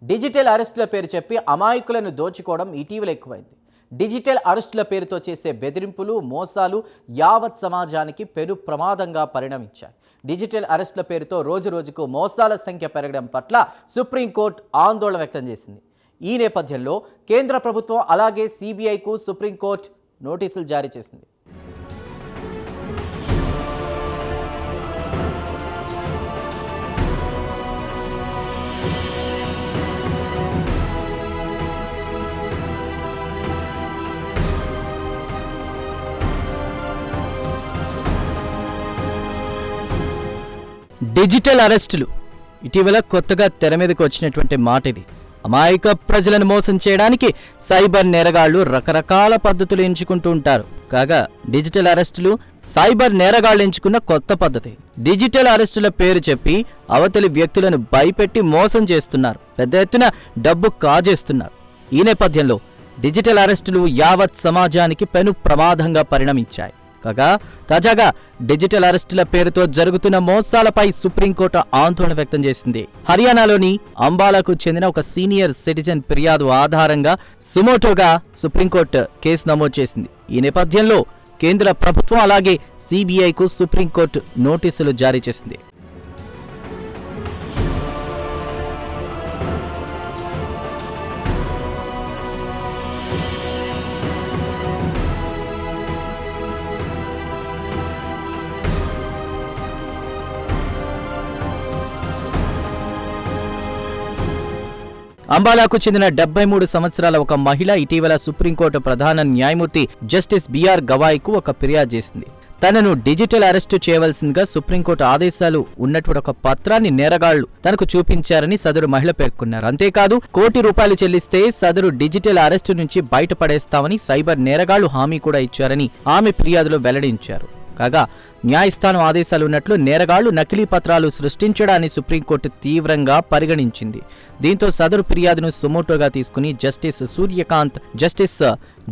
Digital అరెస్టుల పేరు చెప్పి అమాయకులను దోచుకోవడం ఇటీవల ఎక్కువైంది. డిజిటల్ అరెస్టుల పేరుతో చేసే బెదిరింపులు, మోసాలు యావత్ సమాజానికి పెను ప్రమాదంగా పరిణమించాయి. డిజిటల్ అరెస్టుల పేరుతో రోజురోజుకు మోసాల సంఖ్య పెరగడం పట్ల సుప్రీంకోర్టు ఆందోళన వ్యక్తం చేసింది. ఈ నేపథ్యంలో కేంద్ర ప్రభుత్వం అలాగే సిబిఐకు సుప్రీంకోర్టు నోటీసులు జారీ చేసింది. డిజిటల్ అరెస్టులు ఇటీవల కొత్తగా తెర మీదకు వచ్చినటువంటి మాట ఇది. అమాయక ప్రజలను మోసం చేయడానికి సైబర్ నేరగాళ్లు రకరకాల పద్ధతులు ఎంచుకుంటూ ఉంటారు. కాగా డిజిటల్ అరెస్టులు సైబర్ నేరగాళ్లు ఎంచుకున్న కొత్త పద్ధతి. డిజిటల్ అరెస్టుల పేరు చెప్పి అవతలి వ్యక్తులను భయపెట్టి మోసం చేస్తున్నారు, పెద్ద ఎత్తున డబ్బు కాజేస్తున్నారు. ఈ నేపథ్యంలో డిజిటల్ అరెస్టులు యావత్ సమాజానికి పెను ప్రమాదంగా పరిణమించాయి. కాగా తాజాగా డిజిటల్ అరెస్టుల పేరుతో జరుగుతున్న మోసాలపై సుప్రీంకోర్టు ఆందోళన వ్యక్తం చేసింది. హర్యానాలోని అంబాలాకు చెందిన ఒక సీనియర్ సిటిజన్ ఫిర్యాదు ఆధారంగా సుమోటోగా సుప్రీంకోర్టు కేసు నమోదు చేసింది. ఈ నేపథ్యంలో కేంద్ర ప్రభుత్వం అలాగే సిబిఐకు సుప్రీంకోర్టు నోటీసులు జారీ చేసింది. అంబాలాకు చెందిన 73 సంవత్సరాల ఒక మహిళ ఇటీవల సుప్రీంకోర్టు ప్రధాన న్యాయమూర్తి జస్టిస్ బిఆర్ గవాయ్కు ఒక ఫిర్యాదు చేసింది. తనను డిజిటల్ అరెస్టు చేయవలసిందిగా సుప్రీంకోర్టు ఆదేశాలు ఉన్నటువంటి ఒక పత్రాన్ని నేరగాళ్లు తనకు చూపించారని సదరు మహిళ పేర్కొన్నారు. అంతేకాదు ₹1 కోటి చెల్లిస్తే సదరు డిజిటల్ అరెస్టు నుంచి బయటపడేస్తామని సైబర్ నేరగాళ్లు హామీ కూడా ఇచ్చారని ఆమె ఫిర్యాదులో వెల్లడించారు. కాగా న్యాయస్థానం ఆదేశాలు ఉన్నట్లు నేరగాళ్లు నకిలీ పత్రాలు సృష్టించడాన్ని సుప్రీంకోర్టు తీవ్రంగా పరిగణించింది. దీంతో సదరు ఫిర్యాదును సుమోటోగా తీసుకుని జస్టిస్ సూర్యకాంత్, జస్టిస్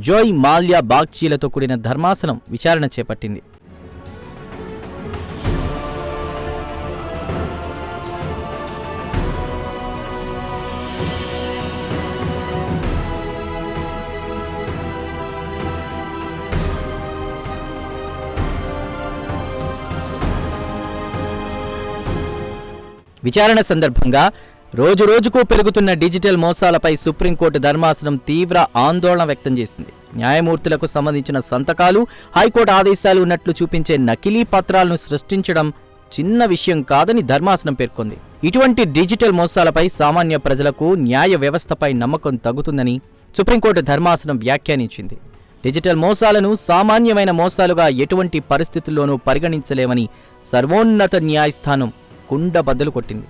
జోయ్ మాల్యా బాగ్చీలతో కూడిన ధర్మాసనం విచారణ చేపట్టింది. విచారణ సందర్భంగా రోజురోజుకు పెరుగుతున్న డిజిటల్ మోసాలపై సుప్రీంకోర్టు ధర్మాసనం తీవ్ర ఆందోళన వ్యక్తం చేసింది. న్యాయమూర్తులకు సంబంధించిన సంతకాలు, హైకోర్టు ఆదేశాలు ఉన్నట్లు చూపించే నకిలీ పత్రాలను సృష్టించడం చిన్న విషయం కాదని ధర్మాసనం పేర్కొంది. ఇటువంటి డిజిటల్ మోసాలపై సామాన్య ప్రజలకు న్యాయ వ్యవస్థపై నమ్మకం తగ్గుతుందని సుప్రీంకోర్టు ధర్మాసనం వ్యాఖ్యానించింది. డిజిటల్ మోసాలను సామాన్యమైన మోసాలుగా ఎటువంటి పరిస్థితుల్లోనూ పరిగణించలేమని సర్వోన్నత న్యాయస్థానం కుండ బద్దలు కొట్టింది.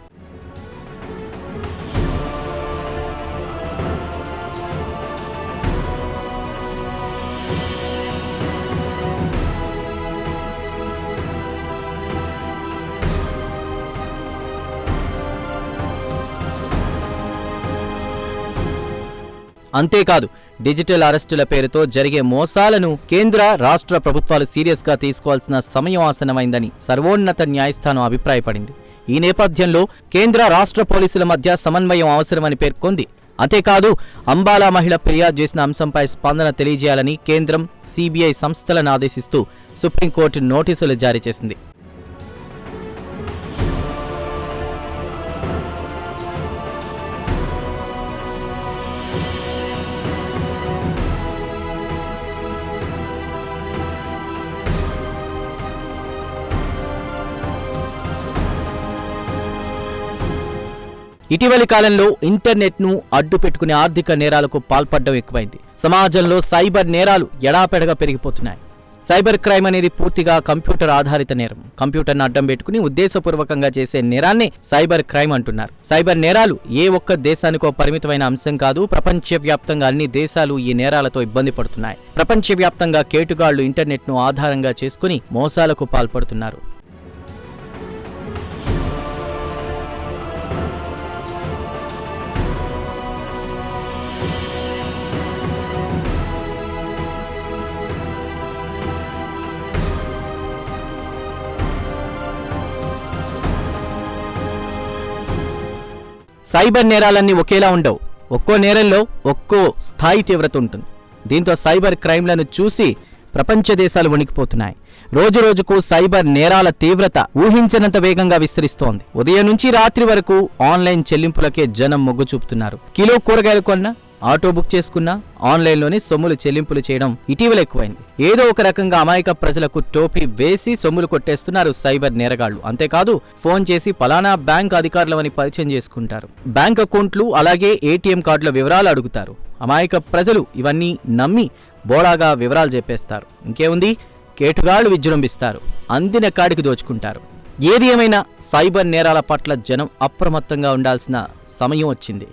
అంతేకాదు డిజిటల్ అరెస్టుల పేరుతో జరిగే మోసాలను కేంద్ర, రాష్ట్ర ప్రభుత్వాలు సీరియస్ గా తీసుకోవాల్సిన సమయం ఆసన్నమైందని సర్వోన్నత న్యాయస్థానం అభిప్రాయపడింది. ఈ నేపథ్యంలో కేంద్ర, రాష్ట్ర పోలీసుల మధ్య సమన్వయం అవసరమని పేర్కొంది. అంతేకాదు అంబాలా మహిళ ఫిర్యాదు చేసిన అంశంపై స్పందన తెలియజేయాలని కేంద్రం, సిబిఐ సంస్థలను ఆదేశిస్తూ సుప్రీంకోర్టు నోటీసులు జారీ చేసింది. ఇటీవలి కాలంలో ఇంటర్నెట్ను అడ్డు పెట్టుకునే ఆర్థిక నేరాలకు పాల్పడడం ఎక్కువైంది. సమాజంలో సైబర్ నేరాలు ఎడాపెడగా పెరిగిపోతున్నాయి. సైబర్ క్రైమ్ అనేది పూర్తిగా కంప్యూటర్ ఆధారిత నేరం. కంప్యూటర్ను అడ్డం పెట్టుకుని ఉద్దేశపూర్వకంగా చేసే నేరాన్ని సైబర్ క్రైమ్ అంటున్నారు. సైబర్ నేరాలు ఏ ఒక్క దేశానికో పరిమితమైన అంశం కాదు. ప్రపంచవ్యాప్తంగా అన్ని దేశాలు ఈ నేరాలతో ఇబ్బంది పడుతున్నాయి. ప్రపంచవ్యాప్తంగా కేటుగాళ్లు ఇంటర్నెట్ను ఆధారంగా చేసుకుని మోసాలకు పాల్పడుతున్నారు. సైబర్ నేరాలన్నీ ఒకేలా ఉండవు. ఒక్కో నేరంలో ఒక్కో స్థాయి తీవ్రత ఉంటుంది. దీంతో సైబర్ క్రైమ్లను చూసి ప్రపంచ దేశాలు వణికిపోతున్నాయి. రోజురోజుకు సైబర్ నేరాల తీవ్రత ఊహించనంత వేగంగా విస్తరిస్తోంది. ఉదయం నుంచి రాత్రి వరకు ఆన్లైన్ చెల్లింపులకే జనం మొగ్గు చూపుతున్నారు. కిలో కూరగాయలు కొన్నా, ఆటో బుక్ చేసుకున్నా ఆన్లైన్లోనే సొమ్ములు చెల్లింపులు చేయడం ఇటీవల ఎక్కువైంది. ఏదో ఒక రకంగా అమాయక ప్రజలకు టోపీ వేసి సొమ్ములు కొట్టేస్తున్నారు సైబర్ నేరగాళ్లు. అంతేకాదు, ఫోన్ చేసి పలానా బ్యాంక్ అధికారులవని పరిచయం చేసుకుంటారు. బ్యాంక్ అకౌంట్లు అలాగే ఏటీఎం కార్డుల వివరాలు అడుగుతారు. అమాయక ప్రజలు ఇవన్నీ నమ్మి బోళాగా వివరాలు చెప్పేస్తారు. ఇంకేముంది, కేటుగాళ్లు విజృంభిస్తారు, అందిన కాడికి దోచుకుంటారు. ఏది ఏమైనా సైబర్ నేరాల పట్ల జనం అప్రమత్తంగా ఉండాల్సిన సమయం వచ్చింది.